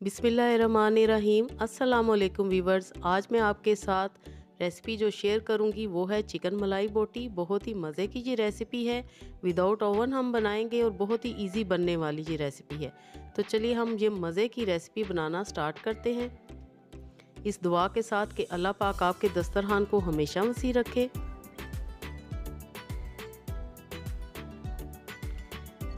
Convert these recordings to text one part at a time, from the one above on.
बिस्मिल्लाहिर्रहमानिर्रहीम। अस्सलाम वालेकुम वीवर्स। आज मैं आपके साथ रेसिपी जो शेयर करूंगी वो है चिकन मलाई बोटी। बहुत ही मज़े की ये रेसिपी है, विदाउट ओवन हम बनाएंगे और बहुत ही इजी बनने वाली ये रेसिपी है। तो चलिए हम ये मज़े की रेसिपी बनाना स्टार्ट करते हैं, इस दुआ के साथ कि अल्लाह पाक आपके दस्तरखान को हमेशा वसी रखे।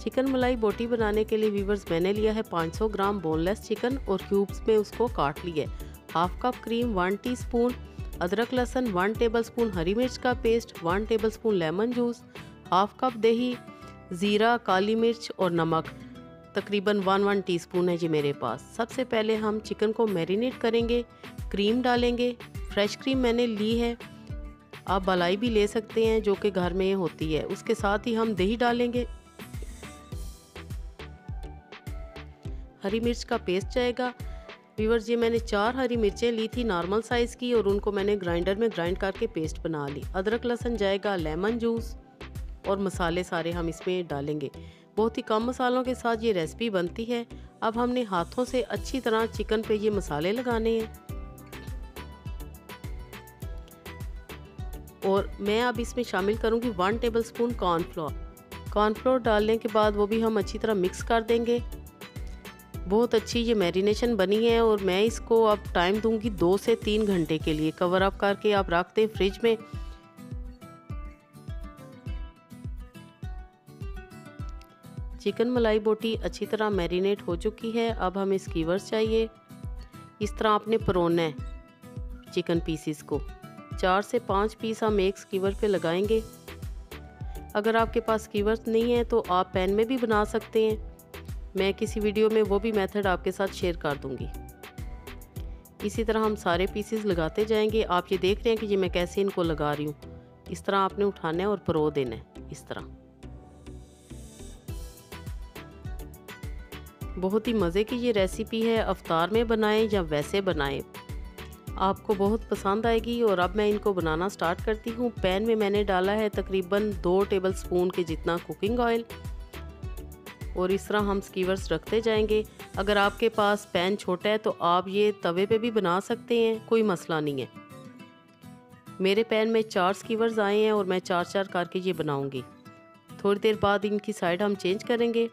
चिकन मलाई बोटी बनाने के लिए वीवर्स मैंने लिया है 500 ग्राम बोनलेस चिकन और क्यूब्स में उसको काट लिया है। हाफ कप क्रीम, 1 टीस्पून अदरक लहसुन, 1 टेबलस्पून हरी मिर्च का paste, 1 tablespoon lemon juice, half cup दही, ज़ीरा, काली मिर्च और नमक तकरीबन 1 टीस्पून है जी मेरे पास। सबसे पहले हम चिकन को मैरिनेट करेंगे। क्रीम डालेंगे, फ्रेश क्रीम मैंने ली है, आप मलाई भी ले सकते हैं जो कि घर में होती है। उसके साथ ही हम दही डालेंगे, हरी मिर्च का पेस्ट जाएगा। व्यूअर्स ये मैंने 4 हरी मिर्चें ली थी नॉर्मल साइज़ की और उनको मैंने ग्राइंडर में ग्राइंड करके पेस्ट बना ली। अदरक लहसुन जाएगा, लेमन जूस और मसाले सारे हम इसमें डालेंगे। बहुत ही कम मसालों के साथ ये रेसिपी बनती है। अब हमने हाथों से अच्छी तरह चिकन पे ये मसाले लगाने हैं और मैं अब इसमें शामिल करूँगी 1 टेबलस्पून कॉर्नफ्लोर। कॉर्नफ्लोर डालने के बाद वो भी हम अच्छी तरह मिक्स कर देंगे। बहुत अच्छी ये मैरिनेशन बनी है और मैं इसको अब टाइम दूंगी 2 से 3 घंटे के लिए। कवर अप करके आप रख दें फ्रिज में। चिकन मलाई बोटी अच्छी तरह मैरिनेट हो चुकी है। अब हमें स्कीवर्स चाहिए। इस तरह आपने परोना है चिकन पीसीस को। 4 से 5 पीस हम एक स्कीवर पे लगाएंगे। अगर आपके पास स्कीवर्स नहीं है तो आप पैन में भी बना सकते हैं। मैं किसी वीडियो में वो भी मेथड आपके साथ शेयर कर दूंगी। इसी तरह हम सारे पीसेस लगाते जाएंगे। आप ये देख रहे हैं कि ये मैं कैसे इनको लगा रही हूँ। इस तरह आपने उठाना है और परो देना है इस तरह। बहुत ही मज़े की ये रेसिपी है। अफ्तार में बनाएं या वैसे बनाएं, आपको बहुत पसंद आएगी। और अब मैं इनको बनाना स्टार्ट करती हूँ। पैन में मैंने डाला है तकरीबन 2 टेबलस्पून के जितना कुकिंग ऑयल और इस तरह हम स्कीवर्स रखते जाएंगे। अगर आपके पास पैन छोटा है तो आप ये तवे पे भी बना सकते हैं, कोई मसला नहीं है। मेरे पैन में 4 स्कीवर्स आए हैं और मैं 4-4 करके ये बनाऊंगी। थोड़ी देर बाद इनकी साइड हम चेंज करेंगे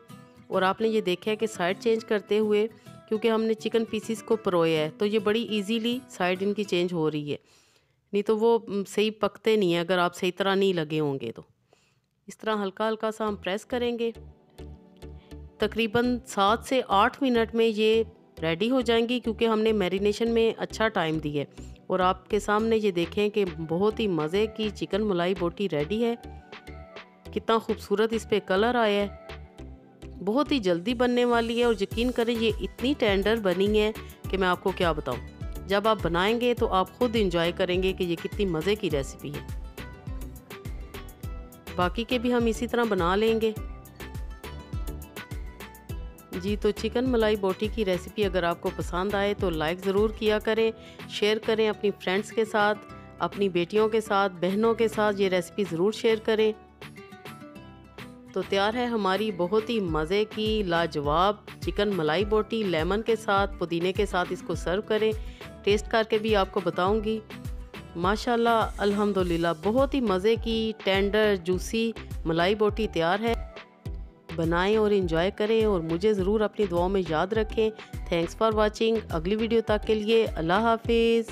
और आपने ये देखा है कि साइड चेंज करते हुए, क्योंकि हमने चिकन पीसीस को परोया है तो ये बड़ी ईजीली साइड इनकी चेंज हो रही है। नहीं तो वो सही पकते नहीं है अगर आप सही तरह नहीं लगे होंगे। तो इस तरह हल्का हल्का सा हम प्रेस करेंगे। तकरीबन 7 से 8 मिनट में ये रेडी हो जाएंगी, क्योंकि हमने मैरिनेशन में अच्छा टाइम दिया है। और आपके सामने ये देखें कि बहुत ही मज़े की चिकन मलाई बोटी रेडी है। कितना खूबसूरत इस पे कलर आया है। बहुत ही जल्दी बनने वाली है और यकीन करें ये इतनी टेंडर बनी है कि मैं आपको क्या बताऊं। जब आप बनाएंगे तो आप खुद इंजॉय करेंगे कि ये कितनी मज़े की रेसिपी है। बाकी के भी हम इसी तरह बना लेंगे जी। तो चिकन मलाई बोटी की रेसिपी अगर आपको पसंद आए तो लाइक ज़रूर किया करें, शेयर करें अपनी फ्रेंड्स के साथ, अपनी बेटियों के साथ, बहनों के साथ ये रेसिपी ज़रूर शेयर करें। तो तैयार है हमारी बहुत ही मज़े की लाजवाब चिकन मलाई बोटी। लेमन के साथ, पुदीने के साथ इसको सर्व करें। टेस्ट करके भी आपको बताऊंगी। माशाल्लाह अल्हम्दुलिल्लाह बहुत ही मज़े की टेंडर जूसी मलाई बोटी तैयार है। बनाएं और एंजॉय करें और मुझे ज़रूर अपनी दुआओं में याद रखें। Thanks for watching. अगली वीडियो तक के लिए अल्लाह हाफिज़।